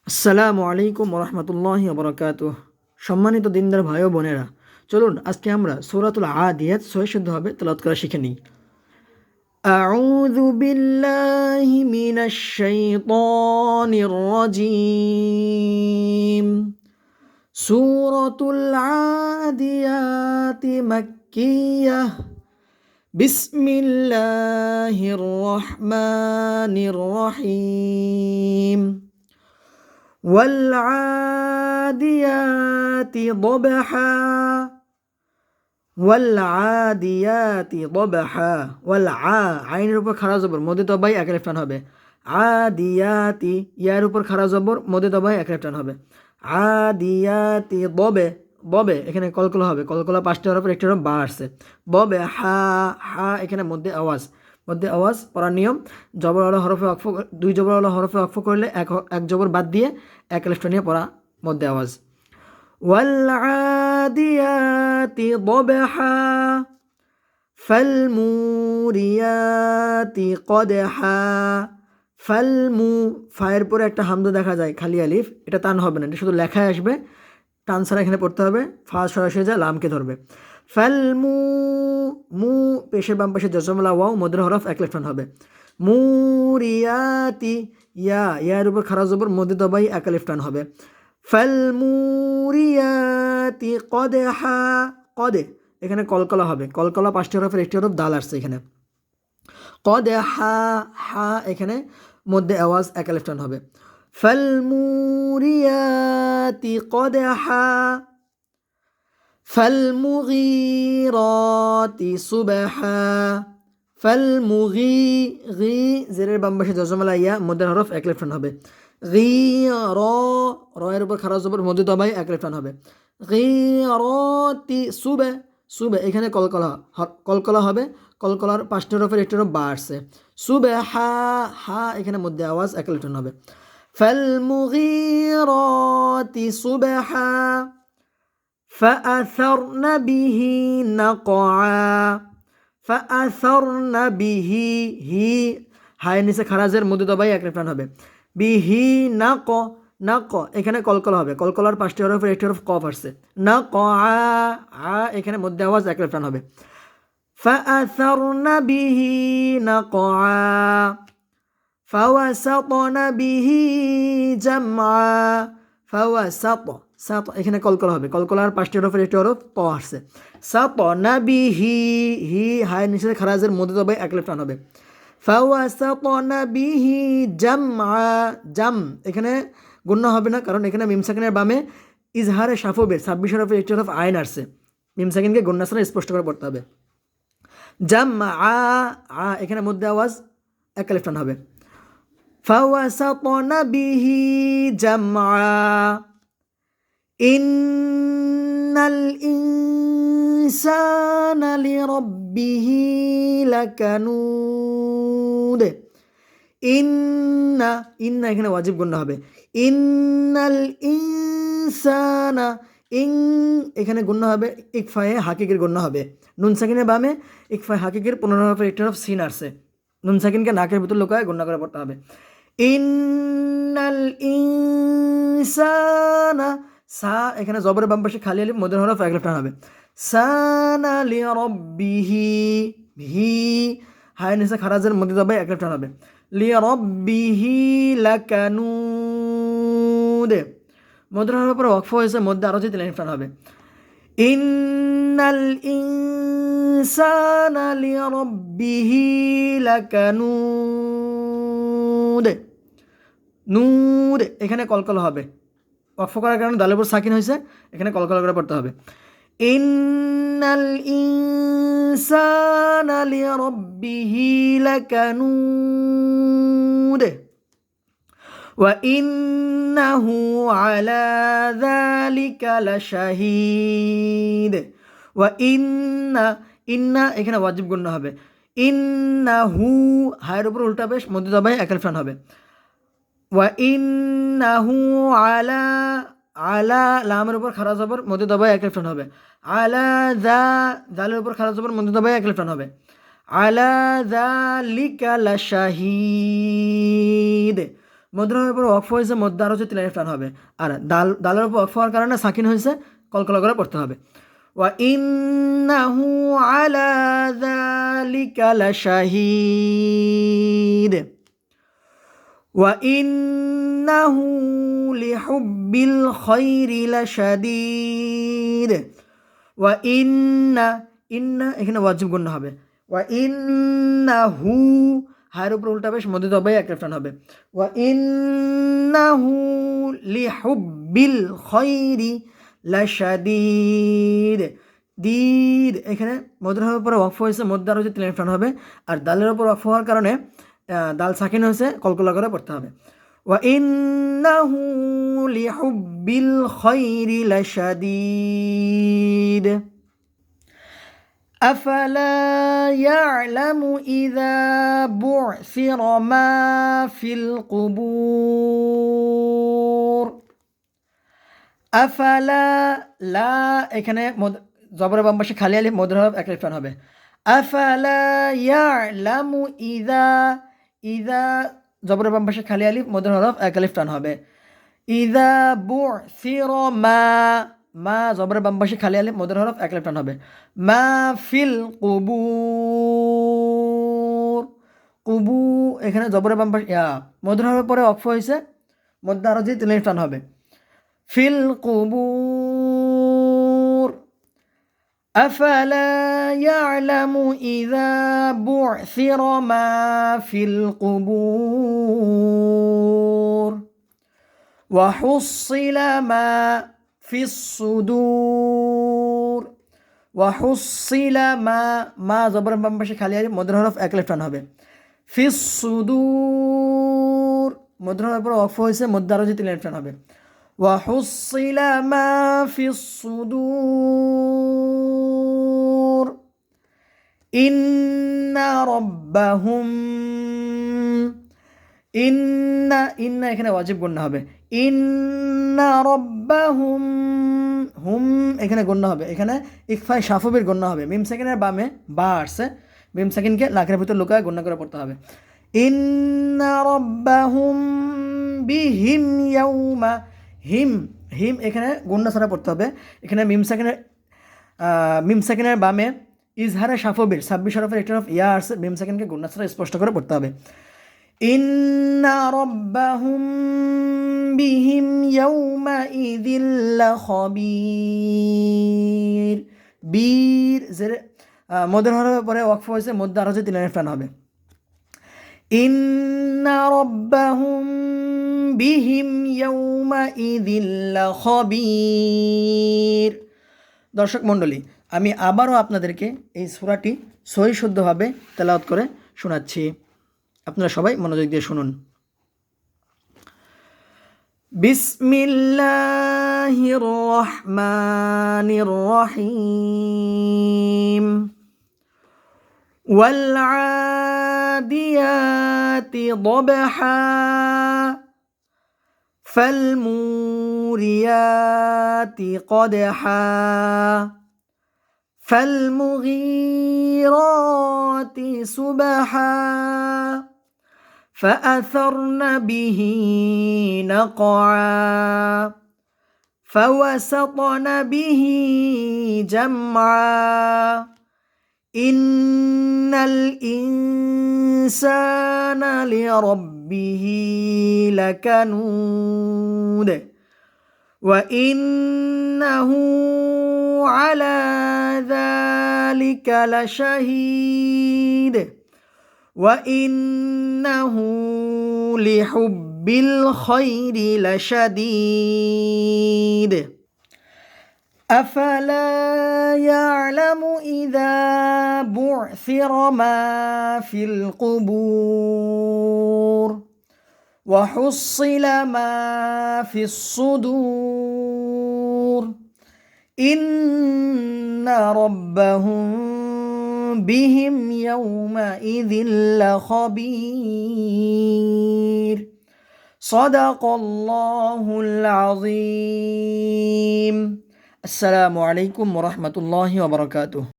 আসসালামু আলাইকুম ওরহমতুল্লাহি ওবরাকাতুহ। সম্মানিত দিনদার ভাই ও বোনেরা, চলুন আজকে আমরা সূরাতুল আদিয়াত সহিষ্ণুভাবে তেলাওয়াত করা শিখে নিই। আউযু বিল্লাহি মিনাশ শাইতানির রাজীম। সূরাতুল আদিয়াত মাক্কিয়াহ। বিসমিল্লাহির রহমানির রহিম। والعاديات ضبحا والعاديات ضبحا আইনের উপর খাড়া জবর মধ্যে তবাই এক লেফট টান হবে। আদিয়াতি ইয়ার উপর খাড়া জবর মধ্যে তবাই এক লেফট টান হবে। আদিয়াতি ববে ববে এখানে কলকলা হবে, কলকলা পাঁচটা হওয়ার পর একটা হরফ বা আসছে। ববে হা হা এখানে মধ্যে আওয়াজ পড়ার নিয়ম। জবরওয়ালা হরফে অক্ফ, দুই জবরওয়ালা হরফে অক্ফ করলে এক জবর বাদ দিয়ে এক লেফট নিয়ে পড়া মধ্যে আওয়াজ। والعاديات ضبحا فالموريات قدحا ফায়ের পরে একটা হামদা দেখা যায়, খালি আলিফ, এটা টান হবে না, এটা শুধু লেখায় আসবে, টান ছাড়া এখানে পড়তে হবে। ফা সরাসরি যা লামকে ধরবে। ফালমু মু পেশের বাম পাশে জজমলা ওয়াও মদের হরফ এক লেফট হবে। মুরিয়াতি ইয়ার উপর খারা জবর মধ্যে দবাই এক লেফট হবে। ফালমুরিয়াতি কদেহা কদে এখানে কলকলা হবে, কলকলা পাঁচটি হরফের একটি হরফ দাল আসছে এখানে। কদেহা হা এখানে মধ্যে আওয়াজ এক লেফট হবে। ফালমুরিয়াতি কদেহা ফালমুগীরাতি সুবহা গি জেরের বাম পাশে জজমালা ইয়া মধ্যে হরফ এক লেফট হবে। রয়ের উপর খারা জবর মধ্যে দবাই এক লেফট হবে। গীরাতি সুবে এখানে কলকলা হবে, কলকলার পাঁচটি হরফের একটি হরফ বা আসছে। সুবহা হা এখানে মধ্যে আওয়াজ এক লেফট হবে। ফালমুগীরাতি সুবহা فأثرن به نقعا فأثرن به হি হায়ের নিচে খারাজের মধ্যে দবাই এক লেফট হবে। বিহি নাক এখানে কলকলা হবে, কলকলার পাঁচটি হরফের একটি হরফ কফ আসছে। নাকআ এখানে মধ্যে আওয়াজ এক লেফট হবে। فأثرن به نقعا فوسطن به جمعا সাত এখানে কলকলা হবে, কলকলার পাঁচটি হরফের একটি হরফ ত আসছে। সাত নাবিহি হি হায়ের নিচে খারাজের মধ্যে দবাই এক লেফট হবে। ফাওয়াসাতনা বিহি জাম এখানে গুণনা হবে না, কারণ এখানে মিম সাকিনের বামে ইজহারে সাফবের 26 হরফের একটি হরফ আইন আসছে। মিম সাকিনকে গুণনা ছাড়া স্পষ্ট করে পড়তে হবে। এখানে মধ্যে আওয়াজ এক লেফট হবে। ফাওয়াসাতনা বিহি জামআ ইন্নাল ইনসানা লিরাব্বিহি লাকানুদ ইন্না এখানে ওয়াজিব গুণনা হবে। ইন্নাল ইনসানা এখানে গুণনা হবে, ইকফায়ে হাকিকের গুণনা হবে। নুন সাকিনের বামে ইকফায়ে হাকিকের 15 হরফের একটি হরফ সিন আসছে, নুন সাকিনকে নাকের ভিতর লুকায় গুণনা করে পড়তে হবে। ইন্নাল ইনসানা সা এখানে জবরের বাম পাশে খালি আলিফ মদের হরফ এক লেফট হবে। সানা লিরাব্বিহি হি হায়ের নিচে খারাজের মধ্যে দবাই এক লেফট হবে। লিরাব্বিহি লাকানুদ মদের হরফের পর ওয়াকফ হয়েছে, মধ্যে আরো 3 লেফট হবে। ইন্নাল ইনসানা লিরাব্বিহি লাকানুদ নূর এখানে কলকলা হবে, ওয়াকফ করার কারণে দালের উপর সাকিন হয়েছে, এখানে কলকলা করে পড়তে হবে। ইন্নাল ইনসানা লিরাব্বিহি লাকানুদ ওয়া ইন্নাহু আলা যালিকা লাশাহীদ ওয়া ইন্না এখানে ওয়াজিব গুণনা হবে। ইন্নাহু হায়ের উপর উল্টা পেশ মধ্যে দবাই এক লেফট হবে। ওয়া ইন্নাহু আলা লামের উপর খারা জবর মধ্যে দবাই এক লেফট হবে। আলা জালের উপর খারা জবর মধ্যে দবাই এক লেফট হবে। আলা যালিকা লাশাহীদ মধ্যের উপর ওয়াকফ হয়েছে, মধ্যে আর হচ্ছে তিন আলিফ টান হবে। আর দালের উপর ওয়াকফ হওয়ার কারণে সাকিন হয়েছে, কলকলা করে পড়তে হবে। ওয়া ইন্নাহু আলা যালিকা লাশাহিদ, ওয়া ইন্নাহু লিহুব্বিল খাইরি লাশাদীদ। ওয়া ইন্না এখানে ওয়াজিব গুণ হবে। ওয়া ইন্নাহু হায়ের উপর উল্টা বেশ মধ্যে তবে এক টান হবে। ওয়া ইন্নাহু লিহুব্বিল খাইরি লাশাদীদ। দীদ এখানে মধ্যের উপরে ওয়াকফ হয়েছে, মধ্যে আর হচ্ছে তিন টান হবে। আর দালের উপর ওয়াকফ হওয়ার কারণে দাল সাকিন হয়েছে, কলকলা করে পড়তে হবে। ওয়া ইন্নাহু লিহুব্বিল খাইরি লাশাদীদ। أفلا يعلم إذا بعثر ما في القبور। আফালা লা এখানে জবরের বাম পাশে খালি আলিফ, মধ্যের হরফ এক আলিফ টান হবে। আফালা ইয়ালামু ইযা, ইযা জবরের বাম পাশে খালি আলিফ, মধ্যের হরফ এক আলিফ টান হবে। ইযা বু'সিরা মা জবরের বাম পাশে খালি আলিফ, মধ্যের হরফ এক আলিফ টান হবে। মা ফিল কুবুর, কুবু এখানে জবরের বাম পাশে মধ্যের হরফের পরে ওয়াকফ হয়েছে, মধ্যে আরো যে তিন আলিফ টান হবে। ফিল কুবুর। আফালা ইয়ালামু ইযা বু'সিরা মা ফিল কুবুর। ওয়া হুসিলা মা ফিস সুদূর। ওয়া হুসিলা মা জবরের বাম পাশে খালি আলিফ, মধ্যের হরফ এক আলিফ টান হবে। ফিস সুদূর মধ্যের হরফের পর ওয়াকফ হয়েছে, মধ্যে আরো যে তিন আলিফ টান হবে। وحصل ما في الصدور إن ربهم এখানে ওয়াজিব গুণ হবে। ইন্না রব্বাহুম, হুম এখানে গণ্য হবে। এখানে ইকফায় শাফবির গণ্য হবে। মিম সেকেন্ডের বামে বা আসছে, মিম সেকেন্ডকে লাখের ভিতর লুকায় গণ্য করে পড়তে হবে। ইন্না রব্বাহুম বিহিম ইয়াউমা, হিম এখানে গুন্না ছাড়া পড়তে হবে। এখানে মিম সেকেন্ডের বামে ইজহারে শাফবির 26 হরফের একটা হরফ ইয়া আসছে, মিম সেকেন্ডকে গুন্না ছাড়া স্পষ্ট করে পড়তে হবে। ইন্না রব্বাহুম বিহিম ইয়াউমাইযিল লাখাবীর। বীর মধ্যের হরফের পরে ওয়াকফ হয়েছে, মধ্যে আরো যে তিন আলিফ টান হবে। ইন্না রব্বাহুম বিহিম ইয়াউমাইযিল লাখাবীর। দর্শক মণ্ডলী, আমি আবারও আপনাদেরকে এই সূরাটি সহি শুদ্ধভাবে তেলাওয়াত করে শোনাচ্ছি। আপনারা সবাই মনোযোগ দিয়ে শুনুন। বিসমিল্লাহির রহমানির রহিম। ওয়াল আদিয়াতি দবহা ফালমুরিয়াতি কদহা ফালমুগীরাতি সুবহা فأثرن به نقعا فوسطن به جمعا إن الإنسان لربه لكنود وإنه على ذلك لشهيد وإنه لحب الخير لشديد أفلا يعلم إذا بعثر ما في القبور وحصل ما في الصدور إن ربهم بهم يومئذ لخبير صدق الله العظيم. السلام عليكم ورحمة الله وبركاته.